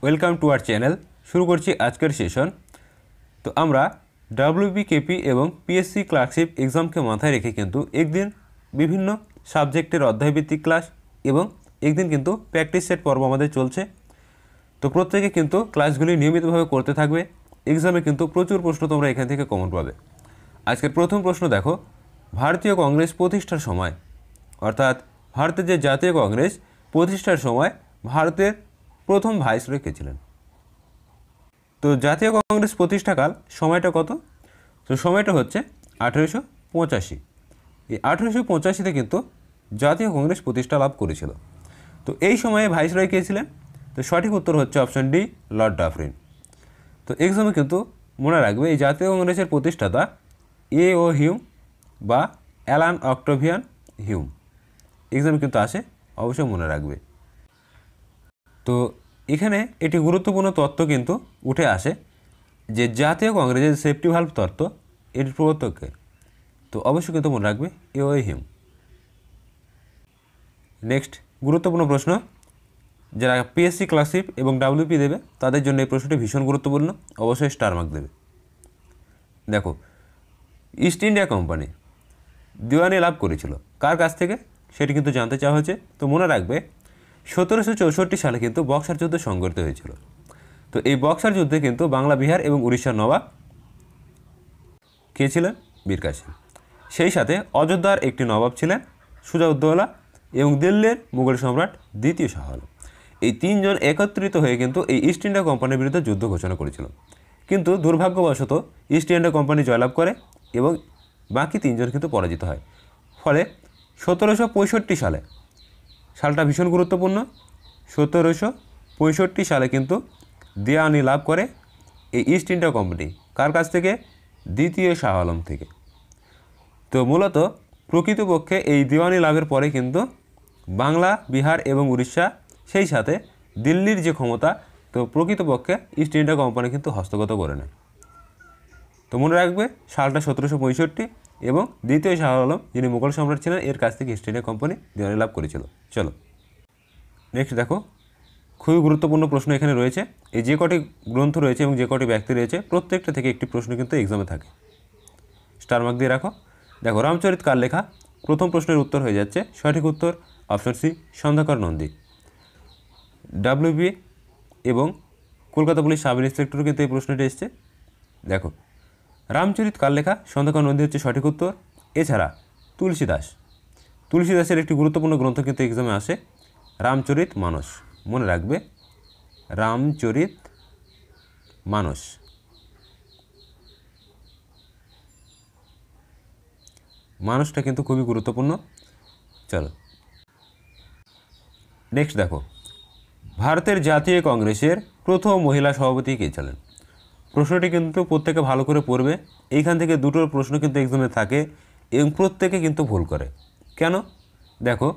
Welcome to our channel. শুরু করছি আজকের সেশন। তো আমরা ডাব্লিউবিকেপি এবং পিএসসি ক্লার্কশিপ এক্সামকে মাথায় রেখে কিন্তু একদিন বিভিন্ন সাবজেক্টের অধ্যায়ভিত্তিক ক্লাস এবং একদিন কিন্তু প্র্যাকটিস সেট পর্ব আমাদের চলছে। তো প্রত্যেকে কিন্তু ক্লাসগুলি নিয়মিতভাবে করতে থাকবে। এক্সামে কিন্তু প্রচুর প্রশ্ন তোমরা এখান থেকে কমন পাবে। আজকের প্রথম প্রশ্ন দেখো, ভারতীয় কংগ্রেস প্রতিষ্ঠার সময়, অর্থাৎ ভারতের যে জাতীয় কংগ্রেস প্রতিষ্ঠার সময় ভারতের প্রথম ভাইসরয় কে ছিলেন? তো জাতীয় কংগ্রেস প্রতিষ্ঠাকাল সময়টা কত? তো সময়টা হচ্ছে 1885। এই 1885-তে কিন্তু জাতীয় কংগ্রেস প্রতিষ্ঠা লাভ করেছিল। তো এই সময়ে ভাইসরয় কে ছিলেন? তো সঠিক উত্তর হচ্ছে অপশন ডি, লর্ড ডাফরিন। তো এক্সামে কিন্তু মনে রাখবে এই জাতীয় কংগ্রেসের প্রতিষ্ঠাতা ও হিউম বা অ্যালান অক্টোভিয়ান হিউম। এক্সামে কিন্তু আসে, অবশ্যই মনে রাখবে। তো এখানে একটি গুরুত্বপূর্ণ তত্ত্ব কিন্তু উঠে আসে যে জাতীয় কংগ্রেসের সেফটি ভালভ তত্ত্ব, এর প্রবর্তককে। তো অবশ্যই কিন্তু মনে রাখবে ও হিউম। নেক্সট গুরুত্বপূর্ণ প্রশ্ন, যারা পিএসসি ক্লার্কশিপ এবং ডাব্লিউপি দেবে তাদের জন্য এই প্রশ্নটি ভীষণ গুরুত্বপূর্ণ, অবশ্যই স্টার মার্ক দেবে। দেখো, ইস্ট ইন্ডিয়া কোম্পানি দিওয়ানি লাভ করেছিল কার কাছ থেকে, সেটি কিন্তু জানতে চাওয়া হয়েছে। তো মনে রাখবে 1764 সালে কিন্তু বক্সার যুদ্ধ সংঘটিত হয়েছিল। তো এই বক্সার যুদ্ধে কিন্তু বাংলা, বিহার এবং উড়িষ্যার নবাব কে ছিলেন? বীর কাসিম। সেই সাথে অযোধ্যার একটি নবাব ছিলেন সুজাউদ্দৌলা এবং দিল্লির মুঘল সম্রাট দ্বিতীয় শাহ আলম। এই তিনজন একত্রিত হয়ে কিন্তু এই ইস্ট ইন্ডিয়া কোম্পানির বিরুদ্ধে যুদ্ধ ঘোষণা করেছিল। কিন্তু দুর্ভাগ্যবশত ইস্ট ইন্ডিয়া কোম্পানি জয়লাভ করে এবং বাকি তিনজন কিন্তু পরাজিত হয়। ফলে 1765 সালে, সালটা ভীষণ গুরুত্বপূর্ণ, 1765 সালে কিন্তু দিওয়ানি লাভ করে এই ইস্ট ইন্ডিয়া কোম্পানি কার কাছ থেকে? দ্বিতীয় শাহ আলম থেকে। তো মূলত প্রকৃতপক্ষে এই দিওয়ানি লাভের পরে কিন্তু বাংলা, বিহার এবং উড়িষ্যা, সেই সাথে দিল্লির যে ক্ষমতা, তো প্রকৃতপক্ষে ইস্ট ইন্ডিয়া কোম্পানি কিন্তু হস্তগত করে নেয়। তো মনে রাখবে সালটা 1765 এবং দ্বিতীয় শাহ আলম, যিনি মুঘল সম্রাট ছিলেন, এর কাছ থেকে ইস্ট ইন্ডিয়া কোম্পানি দিওয়ানি লাভ করেছিল। চলো নেক্সট দেখো, খুবই গুরুত্বপূর্ণ প্রশ্ন এখানে রয়েছে। এই যে কটি গ্রন্থ রয়েছে এবং যে কটি ব্যক্তি রয়েছে প্রত্যেকটা থেকে একটি প্রশ্ন কিন্তু এক্সামে থাকে, স্টার মার্ক দিয়ে রাখো। দেখো, রামচরিত কার লেখা? প্রথম প্রশ্নের উত্তর হয়ে যাচ্ছে সঠিক উত্তর option C, Sandhyakar Nandi. WB এবং কলকাতা পুলিশ সাব ইন্সপেক্টর কিন্তু এই প্রশ্নটি এসছে। দেখো, রামচরিত কার লেখা? সন্ধ্যাকর নন্দী হচ্ছে সঠিক উত্তর। এছাড়া তুলসীদাসের একটি গুরুত্বপূর্ণ গ্রন্থ কিন্তু এক্সামে আসে, রামচরিত মানস। মনে রাখবে রামচরিত মানস। মানুষটা কিন্তু খুবই গুরুত্বপূর্ণ। চলো নেক্সট দেখো, ভারতের জাতীয় কংগ্রেসের প্রথম মহিলা সভাপতি কে ছিলেন? প্রশ্নটি কিন্তু প্রত্যেকে ভালো করে পড়বে। এইখান থেকে দুটো প্রশ্ন কিন্তু এক্সামে থাকে এবং প্রত্যেকে কিন্তু ভুল করে। কেন? দেখো,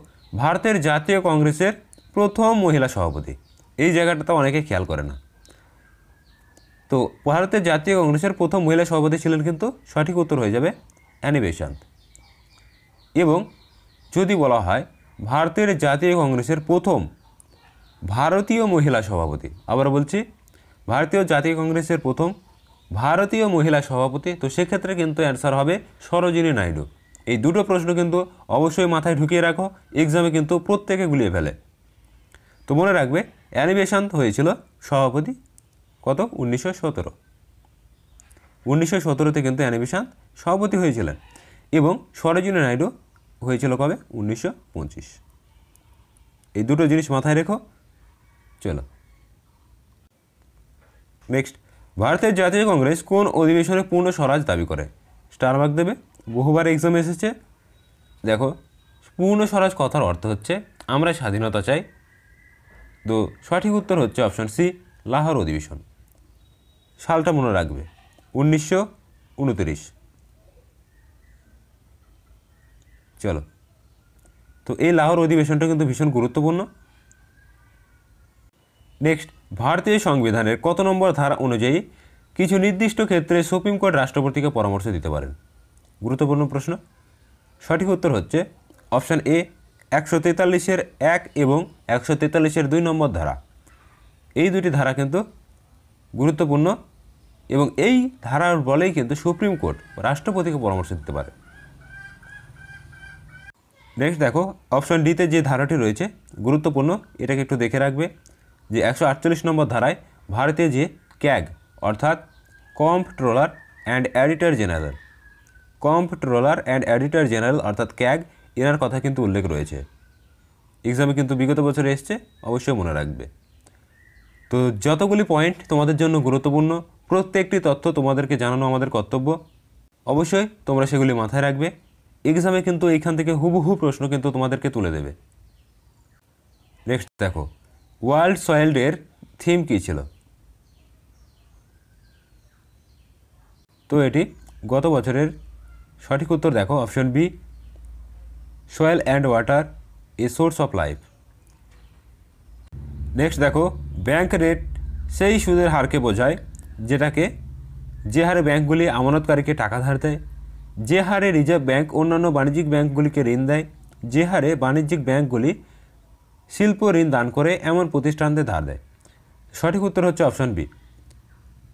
ভারতের জাতীয় কংগ্রেসের প্রথম মহিলা সভাপতি, এই জায়গাটা অনেকে খেয়াল করে না। তো ভারতের জাতীয় কংগ্রেসের প্রথম মহিলা সভাপতি ছিলেন কিন্তু সঠিক উত্তর হয়ে যাবে অ্যানি বেসান্ত। এবং যদি বলা হয় ভারতের জাতীয় কংগ্রেসের প্রথম ভারতীয় মহিলা সভাপতি, আবার বলছি ভারতীয় জাতীয় কংগ্রেসের প্রথম ভারতীয় মহিলা সভাপতি, তো সেক্ষেত্রে কিন্তু অ্যান্সার হবে সরোজিনী নাইডু। এই দুটো প্রশ্ন কিন্তু অবশ্যই মাথায় ঢুকিয়ে রাখো, এক্সামে কিন্তু প্রত্যেকে গুলিয়ে ফেলে। তো মনে রাখবে অ্যানি বেসান্ত হয়েছিল সভাপতি কত? 1917তে কিন্তু অ্যানি বেসান্ত সভাপতি হয়েছিলেন এবং সরোজিনী নাইডু হয়েছিল কবে? 1925। এই দুটো জিনিস মাথায় রেখো। চলো নেক্সট, ভারতের জাতীয় কংগ্রেস কোন অধিবেশনে পূর্ণ স্বরাজ দাবি করে? স্টার মার্ক দেবে, বহুবার এক্সামে এসেছে। দেখো, পূর্ণ স্বরাজ কথার অর্থ হচ্ছে আমরা স্বাধীনতা চাই। তো সঠিক উত্তর হচ্ছে অপশন সি, লাহোর অধিবেশন। সালটা মনে রাখবে 1929। চলো, তো এই লাহোর অধিবেশনটা কিন্তু ভীষণ গুরুত্বপূর্ণ। নেক্সট, ভারতীয় সংবিধানের কত নম্বর ধারা অনুযায়ী কিছু নির্দিষ্ট ক্ষেত্রে সুপ্রিম কোর্ট রাষ্ট্রপতিকে পরামর্শ দিতে পারেন? গুরুত্বপূর্ণ প্রশ্ন। সঠিক উত্তর হচ্ছে অপশান এ, 143-1 এবং 143-2 নম্বর ধারা। এই দুটি ধারা কিন্তু গুরুত্বপূর্ণ এবং এই ধারার বলেই কিন্তু সুপ্রিম কোর্ট রাষ্ট্রপতিকে পরামর্শ দিতে পারে। নেক্সট দেখো অপশন ডিতে যে ধারাটি রয়েছে গুরুত্বপূর্ণ, এটাকে একটু দেখে রাখবে যে 148 নম্বর ধারায় ভারতীয় যে ক্যাগ অর্থাৎ comptroller and editor general, comptroller and editor general অর্থাৎ ক্যাগ, এনার কথা কিন্তু উল্লেখ রয়েছে। এক্সামে কিন্তু বিগত বছরে এসছে, অবশ্যই মনে রাখবে। তো যতগুলি পয়েন্ট তোমাদের জন্য গুরুত্বপূর্ণ, প্রত্যেকটি তথ্য তোমাদেরকে জানানো আমাদের কর্তব্য, অবশ্যই তোমরা সেগুলি মাথায় রাখবে। এক্সামে কিন্তু এইখান থেকে হুবহু প্রশ্ন কিন্তু তোমাদেরকে তুলে দেবে। নেক্সট দেখো ওয়ার্ল্ড সয়েল ডের থিম কী ছিল? তো এটি গত বছরের সঠিক উত্তর দেখো option B, soil and water a source of life. Next দেখো ব্যাংক রেট সেই সুদের হারকে বোঝায় যেটাকে যে হারে ব্যাংকগুলি আমানতকারীকে টাকা ধার দেয়, যে হারে রিজার্ভ ব্যাংক অন্যান্য বাণিজ্যিক ব্যাংকগুলিকে ঋণ দেয়, যে হারে বাণিজ্যিক ব্যাংকগুলি শিল্প ঋণ দান করে এমন প্রতিষ্ঠানদের ধার দেয়। সঠিক উত্তর হচ্ছে অপশন বি,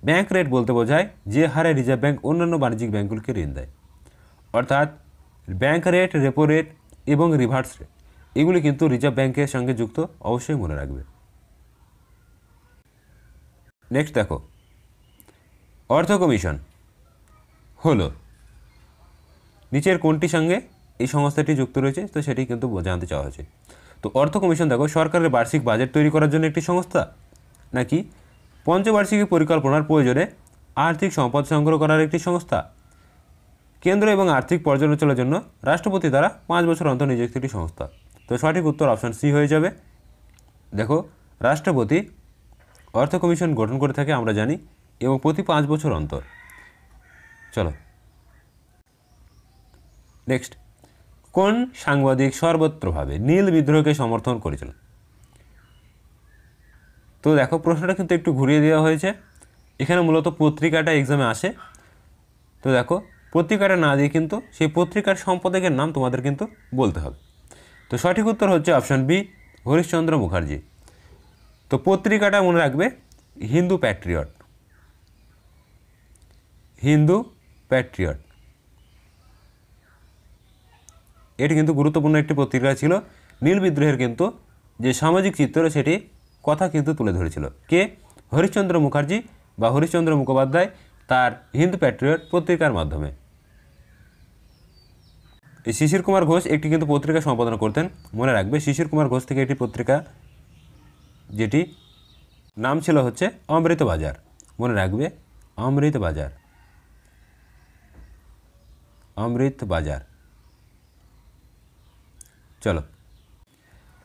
ব্যাংক রেট বলতে বোঝায় যে হারে রিজার্ভ ব্যাংক অন্যান্য বাণিজ্যিক ব্যাংকগুলিকে ঋণ দেয়। অর্থাৎ ব্যাংক রেট, রেপো রেট এবং রিভার্স রেট এগুলি কিন্তু রিজার্ভ ব্যাংকের সঙ্গে যুক্ত, অবশ্যই মনে রাখবে। নেক্সট দেখো অর্থ কমিশন হলো নিচের কোনটির সঙ্গে এই সংস্থাটি যুক্ত রয়েছে? তো সেটি কিন্তু জানতে চাওয়া হয়েছে। তো অর্থ কমিশন দেখো সরকারের বার্ষিক বাজেট তৈরি করার জন্য একটি সংস্থা, নাকি পঞ্চবার্ষিকী পরিকল্পনার প্রয়োজনে আর্থিক সম্পদ সংগ্রহ করার একটি সংস্থা, কেন্দ্র এবং আর্থিক পর্যালোচনার জন্য রাষ্ট্রপতি দ্বারা 5 বছর অন্তর নিযুক্ত একটি সংস্থা। তো সঠিক উত্তর অপশন সি হয়ে যাবে। দেখো রাষ্ট্রপতি অর্থ কমিশন গঠন করে থাকে আমরা জানি, এবং প্রতি 5 বছর অন্তর। চলো নেক্সট, কোন সাংবাদিক সর্বত্রভাবে নীল বিদ্রোহকে সমর্থন করেছিলেন? তো দেখো প্রশ্নটা কিন্তু একটু ঘুরিয়ে দেওয়া হয়েছে, এখানে মূলত পত্রিকাটা এক্সামে আসে। তো দেখো পত্রিকাটা না দিয়ে কিন্তু সেই পত্রিকার সম্পাদকের নাম তোমাদের কিন্তু বলতে হবে। তো সঠিক উত্তর হচ্ছে অপশন বি, হরিশচন্দ্র মুখার্জি। তো পত্রিকাটা মনে রাখবে হিন্দু প্যাট্রিয়ট, হিন্দু প্যাট্রিয়ট। এটি কিন্তু গুরুত্বপূর্ণ একটি পত্রিকা ছিল। নীল বিদ্রোহের কিন্তু যে সামাজিক চিত্র সেটি কথা কিন্তু তুলে ধরেছিল কে? হরিশচন্দ্র মুখার্জি বা হরিশচন্দ্র মুখোপাধ্যায় তার হিন্দু প্যাট্রিয়ট পত্রিকার মাধ্যমে। এই শিশির কুমার ঘোষ একটি কিন্তু পত্রিকা সম্পাদনা করতেন, মনে রাখবে শিশির কুমার ঘোষ থেকে একটি পত্রিকা যেটি নাম ছিল হচ্ছে অমৃত বাজার, মনে রাখবে অমৃত বাজার, অমৃত বাজার। চলো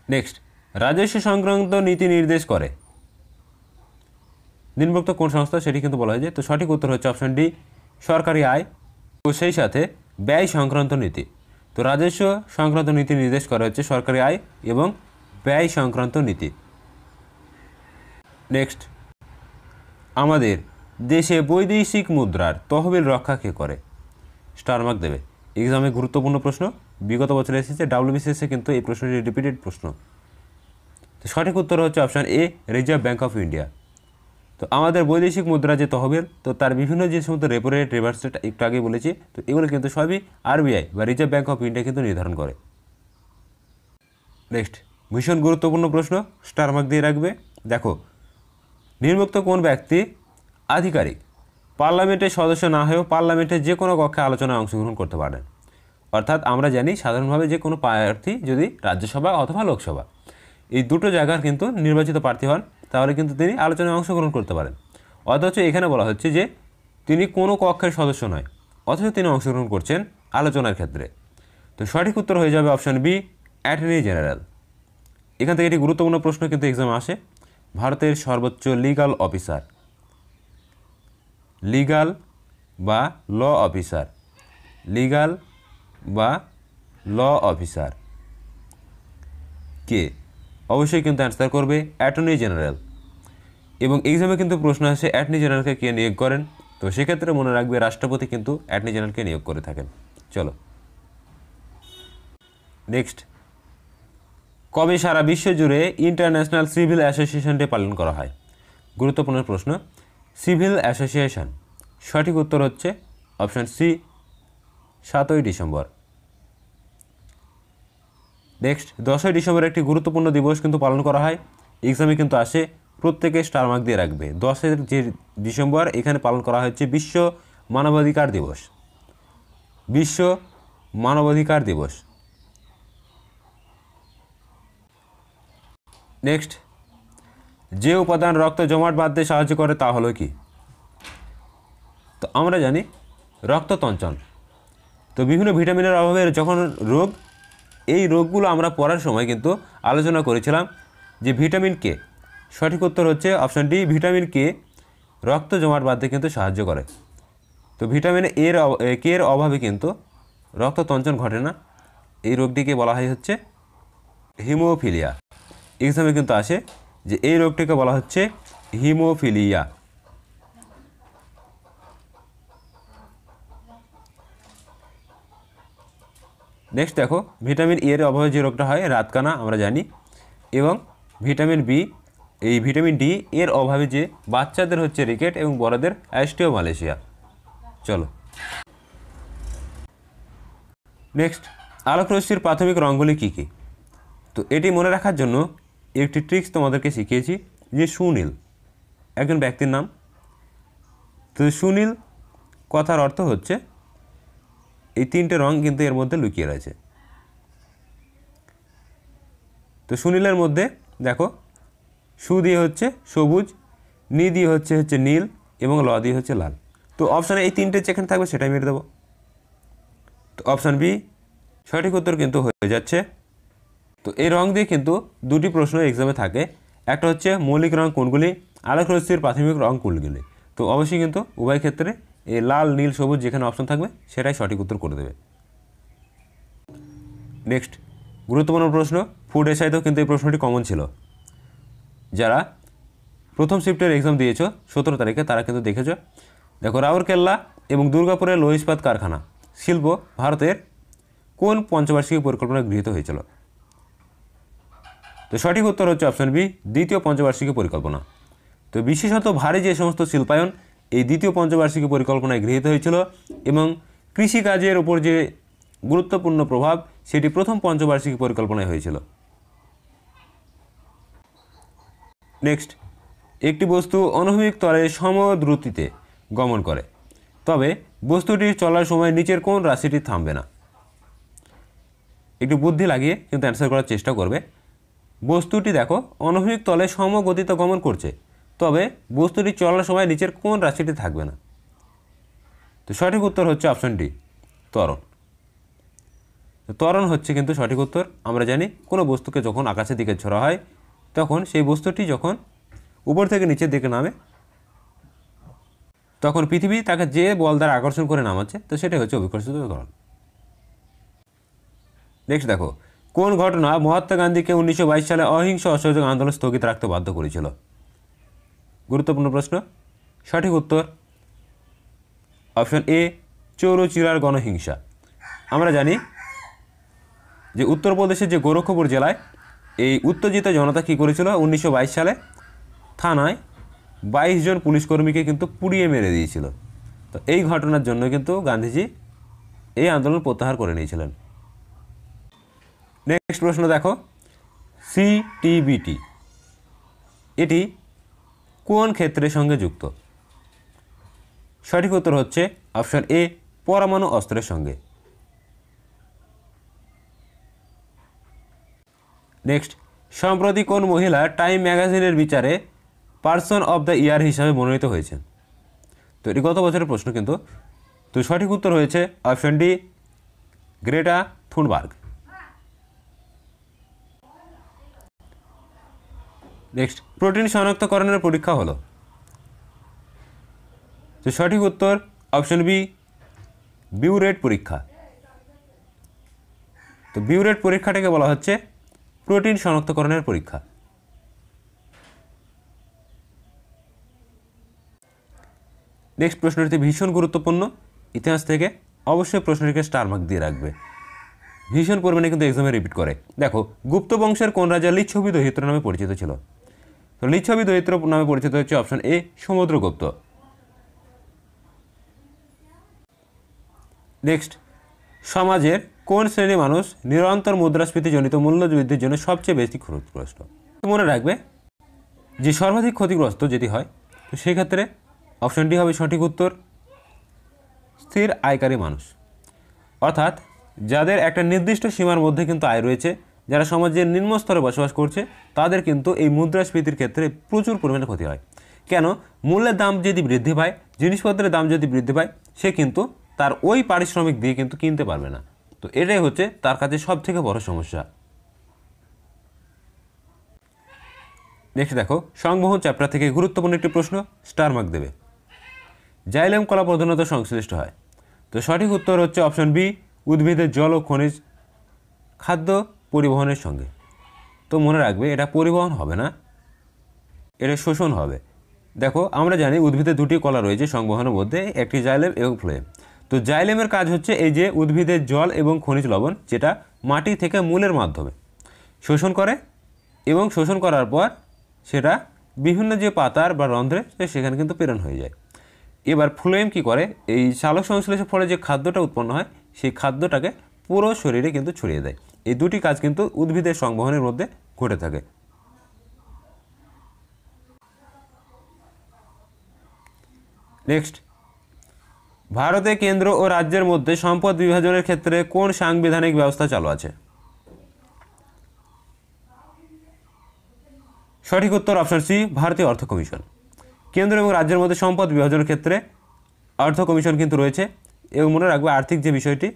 নেক্সট, রাজস্ব সংক্রান্ত নীতি নির্দেশ করে নিম্নোক্ত কোন সংস্থা? সেটি কিন্তু বলা হয়েছে। তো সঠিক উত্তর হচ্ছে অপশন ডি, সরকারি আয় ও সেই সাথে ব্যয় সংক্রান্ত নীতি। তো রাজস্ব সংক্রান্ত নীতি নির্দেশ করা হচ্ছে সরকারি আয় এবং ব্যয় সংক্রান্ত নীতি। নেক্সট, আমাদের দেশে বৈদেশিক মুদ্রার তহবিল রক্ষা কে করে? স্টার মার্ক দেবে। এক্সামে গুরুত্বপূর্ণ প্রশ্ন, বিগত বছরে এসেছে, ডাব্লিউবিসিএসে কিন্তু এই প্রশ্নটি রিপিটেড প্রশ্ন। তো সঠিক উত্তর হচ্ছে option A, reserve bank of India. তো আমাদের বৈদেশিক মুদ্রা যে তহবিল, তো তার বিভিন্ন যে সমস্ত রেপো রেট, রিভার্স রেট একটু আগে বলেছি, তো এগুলো কিন্তু সবই আরবিআই বা রিজার্ভ ব্যাঙ্ক অফ ইন্ডিয়া কিন্তু নির্ধারণ করে। নেক্সট, ভীষণ গুরুত্বপূর্ণ প্রশ্ন, স্টার মার্ক দিয়ে রাখবে। দেখো নিম্নোক্ত কোন ব্যক্তি আধিকারিক পার্লামেন্টের সদস্য না হয়েও পার্লামেন্টের যে কোনো কক্ষে আলোচনায় অংশগ্রহণ করতে পারেন? অর্থাৎ আমরা জানি সাধারণভাবে যে কোনো প্রার্থী যদি রাজ্যসভা অথবা লোকসভা এই দুটো জায়গার কিন্তু নির্বাচিত প্রার্থী হন, তাহলে কিন্তু তিনি আলোচনায় অংশগ্রহণ করতে পারেন। অথচ এখানে বলা হচ্ছে যে তিনি কোনো কক্ষের সদস্য নয়, অথচ তিনি অংশগ্রহণ করছেন আলোচনার ক্ষেত্রে। তো সঠিক উত্তর হয়ে যাবে অপশান বি, অ্যাটর্নি জেনারেল। এখান থেকে একটি গুরুত্বপূর্ণ প্রশ্ন কিন্তু এক্সামে আসে, ভারতের সর্বোচ্চ লিগ্যাল অফিসার, লিগ্যাল বা ল অফিসার, লিগ্যাল বা ল অফিসার কে? অবশ্যই কিন্তু অ্যান্সার করবে অ্যাটর্নি জেনারেল। এবং এক্সামে কিন্তু প্রশ্ন আসে অ্যাটর্নি জেনারেলকে কে নিয়োগ করেন? তো সেক্ষেত্রে মনে রাখবে রাষ্ট্রপতি কিন্তু অ্যাটর্নি জেনারেলকে নিয়োগ করে থাকেন। চলো নেক্সট, কবে সারা বিশ্ব জুড়ে ইন্টারন্যাশনাল সিভিল অ্যাসোসিয়েশন ডে পালন করা হয়? গুরুত্বপূর্ণ প্রশ্ন, সিভিল অ্যাসোসিয়েশন, সঠিক উত্তর হচ্ছে অপশান সি 7ই ডিসেম্বর। নেক্সট 10ই ডিসেম্বর একটি গুরুত্বপূর্ণ দিবস কিন্তু পালন করা হয়, এক্সামে কিন্তু আসে, প্রত্যেকে স্টার মার্ক দিয়ে রাখবে। 10 যে ডিসেম্বর এখানে পালন করা হচ্ছে বিশ্ব মানবাধিকার দিবস, বিশ্ব মানবাধিকার দিবস। নেক্সট, যে উপাদান রক্ত জমাট বাঁধতে সাহায্য করে তা হলো কি? তো আমরা জানি রক্ততঞ্চন। তো বিভিন্ন ভিটামিনের অভাবে যখন রোগ, এই রোগগুলো আমরা পড়ার সময় কিন্তু আলোচনা করেছিলাম যে ভিটামিন কে, সঠিক উত্তর হচ্ছে অপশান ডি, ভিটামিন কে রক্ত জমাট বাঁধতে কিন্তু সাহায্য করে। তো ভিটামিন কে এর অভাবে কিন্তু রক্ততঞ্চন ঘটে না, এই রোগটিকে বলা হয় হচ্ছে হিমোফিলিয়া। এক্সামে কিন্তু আসে যে এই রোগটিকে বলা হচ্ছে হিমোফিলিয়া। নেক্সট দেখো, ভিটামিন এর অভাবে যে রোগটা হয় রাতকানা আমরা জানি, এবং ভিটামিন বি, এই ভিটামিন ডি এর অভাবে যে বাচ্চাদের হচ্ছে রিকেট এবং বড়দের অ্যাস্টিওমালেশিয়া। চলো নেক্সট, আলোকরশ্মির প্রাথমিক রঙগুলি কী কী? তো এটি মনে রাখার জন্য একটি ট্রিক্স তোমাদেরকে শিখিয়েছি, যে সুনীল একজন ব্যক্তির নাম। তো সুনীল কথার অর্থ হচ্ছে এই 3টে রং কিন্তু এর মধ্যে লুকিয়ে রয়েছে। তো সুনীলের মধ্যে দেখো, সু দিয়ে হচ্ছে সবুজ, নি দিয়ে হচ্ছে নীল, এবং ল দিয়ে হচ্ছে লাল। তো অপশানে এই 3টে যেখানে থাকবে সেটাই মেরে দেবো। তো অপশান বি সঠিক উত্তর কিন্তু হয়ে যাচ্ছে। তো এই রং দিয়ে কিন্তু 2টি প্রশ্ন এক্সামে থাকে, একটা হচ্ছে মৌলিক রং কোনগুলি, আলোকরশ্মির প্রাথমিক রং কোনগুলি। তো অবশ্যই কিন্তু উভয় ক্ষেত্রে এই লাল নীল সবুজ যেখানে অপশন থাকবে সেটাই সঠিক উত্তর করে দেবে। নেক্সট গুরুত্বপূর্ণ প্রশ্ন, ফুড এসআইতেও কিন্তু এই প্রশ্নটি কমন ছিল। যারা প্রথম শিফটের এক্সাম দিয়েছো 17 তারিখে তারা কিন্তু দেখেছো। দেখো, রাউরকেল্লা এবং দুর্গাপুরের লৌহ ইস্পাত কারখানা শিল্প ভারতের কোন পঞ্চবার্ষিকী পরিকল্পনায় গৃহীত হয়েছিল? তো সঠিক উত্তর হচ্ছে অপশন বি, দ্বিতীয় পঞ্চবার্ষিকী পরিকল্পনা। তো বিশেষত ভারী যে সমস্ত শিল্পায়ন এই দ্বিতীয় পঞ্চবার্ষিকী পরিকল্পনায় গৃহীত হয়েছিল, এবং কৃষিকাজের উপর যে গুরুত্বপূর্ণ প্রভাব সেটি প্রথম পঞ্চবার্ষিকী পরিকল্পনায় হয়েছিল। নেক্সট, একটি বস্তু অনুভূমিক তলে সমদ্রুতিতে গমন করে, তবে বস্তুটির চলার সময় নিচের কোন রাশিটি থামবে না? একটু বুদ্ধি লাগিয়ে কিন্তু অ্যান্সার করার চেষ্টা করবে। বস্তুটি দেখো অনুভূমিক তলে সমগতিতে গমন করছে, তবে বস্তুটি চলার সময় নিচের কোন রাশিটি থাকবে না? তো সঠিক উত্তর হচ্ছে অপশন ডি, ত্বরণ। ত্বরণ হচ্ছে কিন্তু সঠিক উত্তর। আমরা জানি কোনো বস্তুকে যখন আকাশের দিকে ছোড়া হয় তখন সেই বস্তুটি যখন উপর থেকে নিচের দিকে নামে তখন পৃথিবী তাকে যে বল দ্বারা আকর্ষণ করে নামাচ্ছে, তো সেটাই হচ্ছে অভিকর্ষিত ত্বরণ। নেক্সট দেখো, কোন ঘটনা মহাত্মা গান্ধীকে 1922 সালে অহিংস অসহযোগ আন্দোলন স্থগিত রাখতে বাধ্য করেছিল? গুরুত্বপূর্ণ প্রশ্ন। সঠিক উত্তর অপশন এ, চৌরচিরার গণহিংসা। আমরা জানি যে উত্তরপ্রদেশের যে গোরক্ষপুর জেলায় এই উত্তেজিত জনতা কী করেছিল 1922 সালে, থানায় 22 জন পুলিশকর্মীকে কিন্তু পুড়িয়ে মেরে দিয়েছিল। তো এই ঘটনার জন্য কিন্তু গান্ধীজি এই আন্দোলন প্রত্যাহার করে নিয়েছিলেন। নেক্সট প্রশ্ন দেখো, সিটিবিটি এটি কোন ক্ষেত্রের সঙ্গে যুক্ত? সঠিক উত্তর হচ্ছে অপশন এ, পরমাণু অস্ত্রের সঙ্গে। নেক্সট, সম্প্রতি কোন মহিলা টাইম ম্যাগাজিনের বিচারে পার্সন অফ দ্য ইয়ার হিসাবে মনোনীত হয়েছেন? তো এটি গত বছরের প্রশ্ন কিন্তু। তো সঠিক উত্তর হয়েছে option D, Greta Thunberg. Next, protein শনাক্তকরণের পরীক্ষা হলো। তো সঠিক উত্তর অপশন বি, বিউরেট পরীক্ষা। তো বিউরেট পরীক্ষাটাকে বলা হচ্ছে প্রোটিন শনাক্তকরণের পরীক্ষা। নেক্সট প্রশ্নটি ভীষণ গুরুত্বপূর্ণ, ইতিহাস থেকে অবশ্যই প্রশ্নটিকে স্টার মার্ক দিয়ে রাখবে, ভীষণ পরিমাণে কিন্তু এক্সামে রিপিট করে। দেখো, গুপ্ত বংশের কোন রাজা লিচ্ছবি দহিত্র নামে পরিচিত ছিল? তো লিচ্ছবি দরিদ্র নামে পরিচিত হচ্ছে অপশন এ সমুদ্রগুপ্ত। নেক্সট, সমাজের কোন শ্রেণীর মানুষ নিরন্তর মুদ্রাস্ফীতিজনিত মূল্য বৃদ্ধির জন্য সবচেয়ে বেশি ক্ষতিগ্রস্ত? মনে রাখবে যে সর্বাধিক ক্ষতিগ্রস্ত যদি হয় তো সেক্ষেত্রে অপশন ডি হবে সঠিক উত্তর, স্থির আয়কারী মানুষ। অর্থাৎ যাদের একটা নির্দিষ্ট সীমার মধ্যে কিন্তু আয় রয়েছে, যারা সমাজের নিম্ন স্তরে বসবাস করছে, তাদের কিন্তু এই মুদ্রাস্ফীতির ক্ষেত্রে প্রচুর পরিমাণে ক্ষতি হয়। কেন? মূল্যের দাম যদি বৃদ্ধি পায়, জিনিসপত্রের দাম যদি বৃদ্ধি পায়, সে কিন্তু তার ওই পারিশ্রমিক দিয়ে কিন্তু কিনতে পারবে না। তো এটাই হচ্ছে তার কাছে সবথেকে বড় সমস্যা। নেক্সট দেখো, সংবহন চ্যাপ্টার থেকে গুরুত্বপূর্ণ একটি প্রশ্ন, স্টার মার্ক দেবে। জাইলেম কলা প্রধানত সংশ্লিষ্ট হয়। তো সঠিক উত্তর হচ্ছে অপশন বি, উদ্ভিদের জল ও খনিজ খাদ্য পরিবহনের সঙ্গে। তো মনে রাখবে এটা পরিবহন হবে না, এটা শোষণ হবে। দেখো আমরা জানি উদ্ভিদের দুটি কলা রয়েছে সংবহনের মধ্যে, একটি জাইলেম এবং ফ্লোয়েম। তো জাইলেমের কাজ হচ্ছে এই যে উদ্ভিদের জল এবং খনিজ লবণ যেটা মাটি থেকে মূলের মাধ্যমে শোষণ করে, এবং শোষণ করার পর সেটা বিভিন্ন যে পাতার বা রন্ধ্রে সেখানে কিন্তু প্রেরণ হয়ে যায়। এবার ফ্লোয়েম কী করে, এই সালোক সংশ্লেষের ফলে যে খাদ্যটা উৎপন্ন হয় সেই খাদ্যটাকে পুরো শরীরে কিন্তু ছড়িয়ে দেয়। এই দুটি কাজ কিন্তু উদ্ভিদের সংবহনের মধ্যে ঘটে থাকে। নেক্সট, ভারতে কেন্দ্র ও রাজ্যের মধ্যে সম্পদ বিভাজনের ক্ষেত্রে কোন সাংবিধানিক ব্যবস্থা চালু আছে? সঠিক উত্তর অপশন সি, ভারতীয় অর্থ কমিশন। কেন্দ্র এবং রাজ্যের মধ্যে সম্পদ বিভাজনের ক্ষেত্রে অর্থ কমিশন কিন্তু রয়েছে। এবং মনে রাখবে আর্থিক যে বিষয়টি,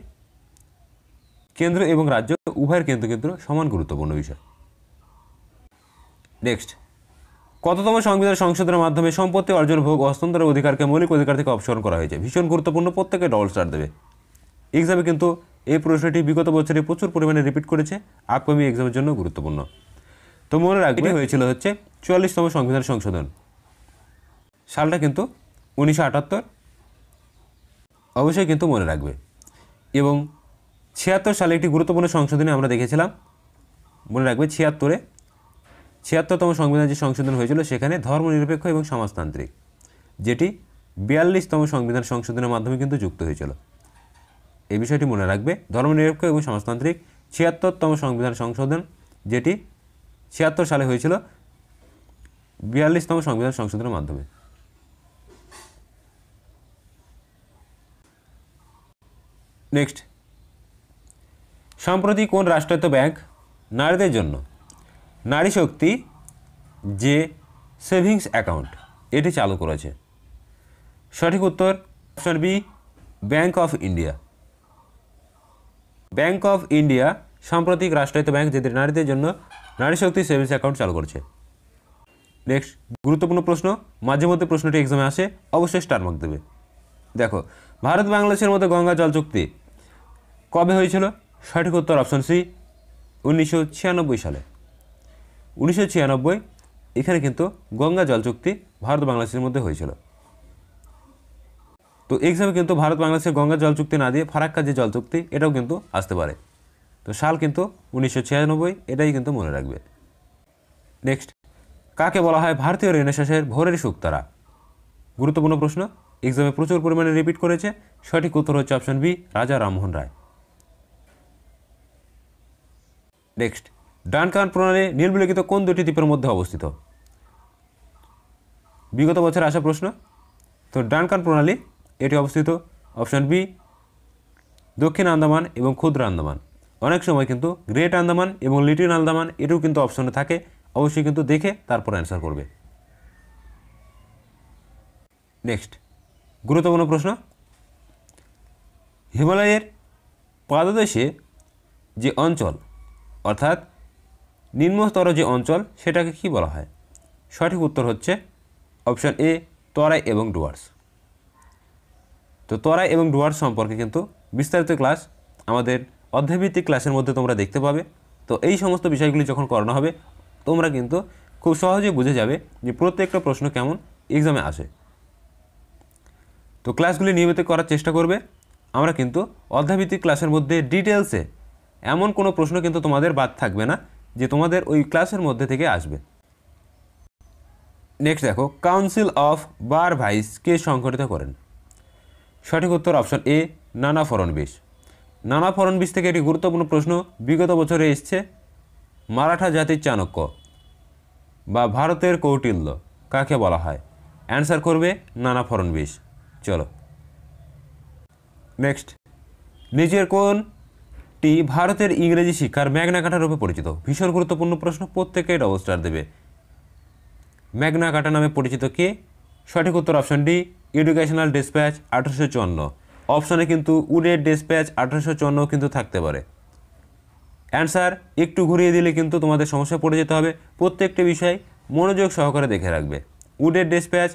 কেন্দ্র এবং রাজ্য উভয়ের কিন্তু সমান গুরুত্বপূর্ণ বিষয়। নেক্সট, কততম সংবিধান সংশোধনের মাধ্যমে সম্পত্তি অর্জন, ভোগ ও হস্তান্তরের অধিকারকে মৌলিক অধিকার থেকে অপসারণ করা হয়েছে? ভীষণ গুরুত্বপূর্ণ, প্রত্যেকে ডবল স্টার দেবে। এক্সামে কিন্তু এই প্রশ্নটি বিগত বছরে প্রচুর পরিমাণে রিপিট করেছে, আপকামিং এক্সামের জন্য গুরুত্বপূর্ণ। তো মনে রাখবে হয়েছিল হচ্ছে 44তম সংবিধান সংশোধন, সালটা কিন্তু 1978, অবশ্যই কিন্তু মনে রাখবে। এবং 76 সালে একটি গুরুত্বপূর্ণ সংশোধনী আমরা দেখেছিলাম, মনে রাখবে 76তম সংবিধান যে সংশোধন হয়েছিল সেখানে ধর্মনিরপেক্ষ এবং সমাজতান্ত্রিক, যেটি 42তম সংবিধান সংশোধনের মাধ্যমে কিন্তু যুক্ত হয়েছিল। এই বিষয়টি মনে রাখবে, ধর্মনিরপেক্ষ এবং সমাজতান্ত্রিক 76তম সংবিধান সংশোধন, যেটি 76 সালে হয়েছিল 42তম সংবিধান সংশোধনের মাধ্যমে। নেক্সট, সম্প্রতি কোন রাষ্ট্রায়ত্ত ব্যাংক নারীদের জন্য নারী শক্তি যে সেভিংস অ্যাকাউন্ট এটি চালু করেছে? সঠিক উত্তর option B, bank of India. Bank of India সাম্প্রতিক রাষ্ট্রায়ত্ত ব্যাংক যেটি নারীদের জন্য নারী শক্তি সেভিংস অ্যাকাউন্ট চালু করেছে। নেক্সট, গুরুত্বপূর্ণ প্রশ্ন, মাঝে মধ্যে প্রশ্নটি এক্সামে আসে, অবশ্যই স্টার মার্ক দেবে। দেখো, ভারত বাংলাদেশের মধ্যে গঙ্গা জল চুক্তি কবে হয়েছিল? সঠিক উত্তর অপশন সি, 1996 সালে। 1996 এখানে কিন্তু গঙ্গা জল চুক্তি ভারত বাংলাদেশের মধ্যে হয়েছিল। তো এক্সামে কিন্তু ভারত বাংলাদেশের গঙ্গা জল চুক্তি না দিয়ে ফারাক্কা যে জল চুক্তি এটাও কিন্তু আসতে পারে। তো সাল কিন্তু 1996, এটাই কিন্তু মনে রাখবে। নেক্সট, কাকে বলা হয় ভারতীয় রেনেসাঁসের ভোরের শুকতারা? গুরুত্বপূর্ণ প্রশ্ন, এক্সামে প্রচুর পরিমাণে রিপিট করেছে। সঠিক উত্তর হচ্ছে অপশন বি, রাজা রামমোহন রায়। নেক্সট, ডানকান প্রণালী নিম্নলিখিত কোন দুটি দ্বীপের মধ্যে অবস্থিত? বিগত বছর আসা প্রশ্ন। তো ডানকান প্রণালী এটি অবস্থিত অপশন বি, দক্ষিণ আন্দামান এবং ক্ষুদ্র আন্দামান। অনেক সময় কিন্তু গ্রেট আন্দামান এবং লিটল আন্দামান এটাও কিন্তু অপশনে থাকে, অবশ্যই কিন্তু দেখে তারপর অ্যান্সার করবে। নেক্সট, গুরুত্বপূর্ণ প্রশ্ন, হিমালয়ের পাদদেশে যে অঞ্চল অর্থাৎ নিম্নস্তর যে অঞ্চল সেটাকে কি বলা হয়? সঠিক উত্তর হচ্ছে অপশন এ, তরাই এবং ডুয়ার্স। তো তরাই এবং ডুয়ার্স সম্পর্কে কিন্তু বিস্তারিত ক্লাস আমাদের অধ্যায়ভিত্তিক ক্লাসের মধ্যে তোমরা দেখতে পাবে। তো এই সমস্ত বিষয়গুলি যখন করানো হবে তোমরা কিন্তু খুব সহজে বুঝে যাবে যে প্রত্যেকটা প্রশ্ন কেমন এক্সামে আসে। তো ক্লাসগুলি নিয়মিত করার চেষ্টা করবে। আমরা কিন্তু অধ্যায়ভিত্তিক ক্লাসের মধ্যে ডিটেলসে এমন কোনো প্রশ্ন কিন্তু তোমাদের বাদ থাকবে না যে তোমাদের ওই ক্লাসের মধ্যে থেকে আসবে। নেক্সট দেখো, কাউন্সিল অফ বার ভাইস কে সংগঠিত করেন? সঠিক উত্তর অপশন এ, নানা ফড়নবিস। নানা ফড়নবিস থেকে একটি গুরুত্বপূর্ণ প্রশ্ন বিগত বছরে এসছে, মারাঠা জাতির চাণক্য বা ভারতের কৌটিল্য কাকে বলা হয়? অ্যান্সার করবে নানা ফড়নবিস। চলো নেক্সট, নিচের কোনটি ভারতের ইংরেজি শিক্ষার ম্যাগনা কাটা রূপে পরিচিত? ভীষণ গুরুত্বপূর্ণ প্রশ্ন, প্রত্যেকেই ডবল স্টার দেবে। ম্যাগনা কাটা নামে পরিচিত কে? সঠিক উত্তর অপশন ডি, এডুকেশনাল ডিসপ্যাচ 1854। অপশনে কিন্তু উডের ডিসপ্যাচ 1854 কিন্তু থাকতে পারে। অ্যান্সার একটু ঘুরিয়ে দিলে কিন্তু তোমাদের সমস্যা পড়ে যেতে হবে। প্রত্যেকটি বিষয় মনোযোগ সহকারে দেখে রাখবে। উডের ডিসপ্যাচ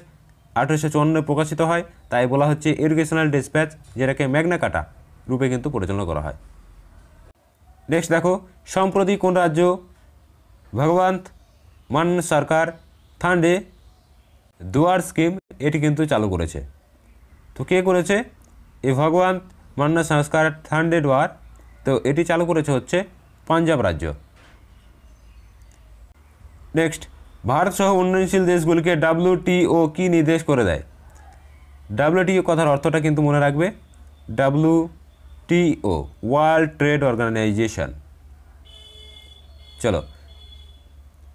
1854 প্রকাশিত হয়, তাই বলা হচ্ছে এডুকেশনাল ডিসপ্যাচ, যেটাকে ম্যাগনা কাটা রূপে কিন্তু পরিচালনা করা হয়। নেক্সট দেখো, সম্প্রতি কোন রাজ্য ভগবন্ত মান সরকার থান্ডে দুয়ার স্কিম এটি কিন্তু চালু করেছে? তো কে করেছে এই ভগবন্ত মান্না সংস্কার থান্ডে দুয়ার? তো এটি চালু করেছে হচ্ছে পাঞ্জাব রাজ্য। নেক্সট, ভারত সহ উন্নয়নশীল দেশগুলিকে WTO কি নির্দেশ করে দেয়? WTO কথার অর্থটা কিন্তু মনে রাখবে, WTO ওয়ার্ল্ড ট্রেড অর্গানাইজেশন। চলো,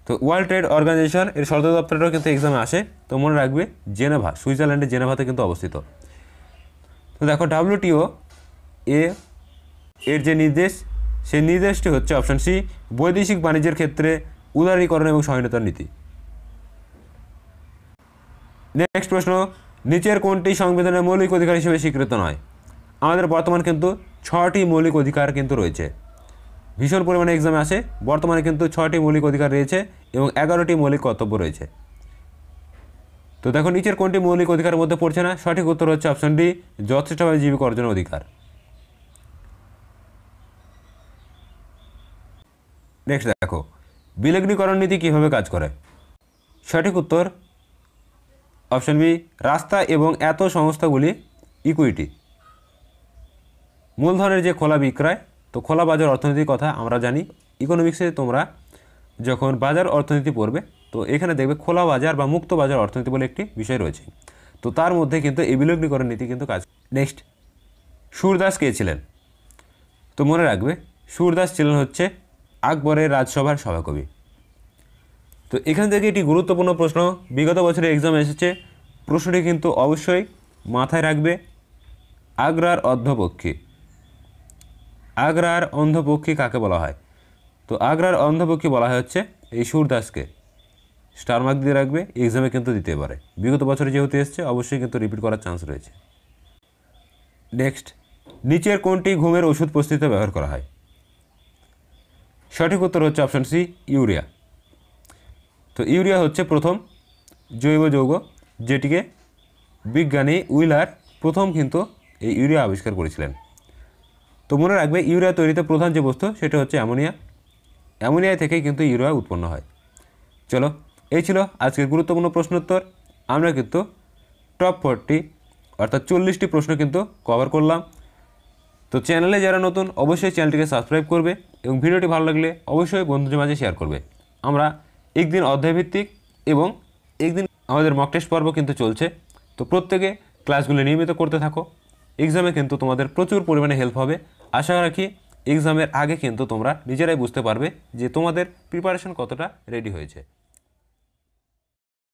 তো ওয়ার্ল্ড ট্রেড অর্গানাইজেশন এর সদর দপ্তরটাও কিন্তু এক্সামে আসে, তো মনে রাখবে জেনেভা, সুইজারল্যান্ডের জেনেভাতে কিন্তু অবস্থিত। তো দেখো, WTO এর যে নির্দেশ, সেই নির্দেশটি হচ্ছে অপশন সি, বৈদেশিক বাণিজ্যের ক্ষেত্রে উদারীকরণ এবং সহায়তার নীতি। নেক্সট প্রশ্ন, নিচের কোনটি সংবিধানের মৌলিক অধিকার হিসেবে স্বীকৃত নয়? আমাদের বর্তমান কিন্তু 6টি মৌলিক অধিকার কিন্তু রয়েছে, ভীষণ পরিমাণে এক্সামে আসে। বর্তমানে কিন্তু 6টি মৌলিক অধিকার রয়েছে এবং 11টি মৌলিক কর্তব্য রয়েছে। তো দেখো, নিচের কোনটি মৌলিক অধিকারের মধ্যে পড়ছে না? সঠিক উত্তর হচ্ছে অপশন ডি, যথেষ্টভাবে জীবিকা অর্জনের অধিকার। নেক্সট দেখো, বিলগ্নীকরণ নীতি কীভাবে কাজ করে? সঠিক উত্তর অপশন বি, রাস্তা এবং এত সংস্থাগুলি ইকুইটি, মূলধনের যে খোলা বিক্রয়। তো খোলা বাজার অর্থনীতির কথা আমরা জানি, ইকোনমিক্সে তোমরা যখন বাজার অর্থনীতি পড়বে, তো এখানে দেখবে খোলা বাজার বা মুক্ত বাজার অর্থনীতি বলে একটি বিষয় রয়েছে। তো তার মধ্যে কিন্তু এই বিলগ্নীকরণ নীতি কিন্তু কাজ। নেক্সট, সূরদাস কে ছিলেন? তো মনে রাখবে, সূরদাস ছিলেন হচ্ছে আকবরের রাজসভার সভাকবি। তো এখান থেকে একটি গুরুত্বপূর্ণ প্রশ্ন বিগত বছরে এক্সাম এসেছে, প্রশ্নটি কিন্তু অবশ্যই মাথায় রাখবে। আগ্রার অর্ধপক্ষী, আগ্রার অন্ধপক্ষী কাকে বলা হয়? তো আগ্রার অন্ধপক্ষী বলা হয় হচ্ছে এই সূরদাসকে। স্টার মার্ক দিয়ে রাখবে, এক্সামে কিন্তু দিতে পারে। বিগত বছরে যেহেতু এসছে, অবশ্যই কিন্তু রিপিট করার চান্স রয়েছে। নেক্সট, নিচের কোনটি ঘুমের ওষুধ প্রস্তুতিতে ব্যবহার করা হয়? সঠিক উত্তর হচ্ছে অপশন সি, ইউরিয়া। তো ইউরিয়া হচ্ছে প্রথম জৈব যৌগ, যেটিকে বিজ্ঞানী উইলার প্রথম কিন্তু এই ইউরিয়া আবিষ্কার করেছিলেন। তো মনে রাখবে, ইউরিয়া তৈরিতে প্রধান যে বস্তু সেটা হচ্ছে অ্যামোনিয়া। অ্যামোনিয়া থেকেই কিন্তু ইউরিয়া উৎপন্ন হয়। চলো, এই ছিল আজকের গুরুত্বপূর্ণ প্রশ্নোত্তর। আমরা কিন্তু টপ 40 অর্থাৎ 40টি প্রশ্ন কিন্তু কভার করলাম। তো চ্যানেলে যারা নতুন, অবশ্যই চ্যানেলটিকে সাবস্ক্রাইব করবে এবং ভিডিওটি ভালো লাগলে অবশ্যই বন্ধুদের মাঝে শেয়ার করবে। আমরা একদিন অধ্যায়ভিত্তিক এবং একদিন আমাদের মক টেস্ট পর্ব কিন্তু চলছে। তো প্রত্যেকে ক্লাসগুলো নিয়মিত করতে থাকো, এক্সামে কিন্তু তোমাদের প্রচুর পরিমাণে হেল্প হবে। আশা রাখি এক্সামের আগে কিন্তু তোমরা নিজেরাই বুঝতে পারবে যে তোমাদের প্রিপারেশন কতটা রেডি হয়েছে।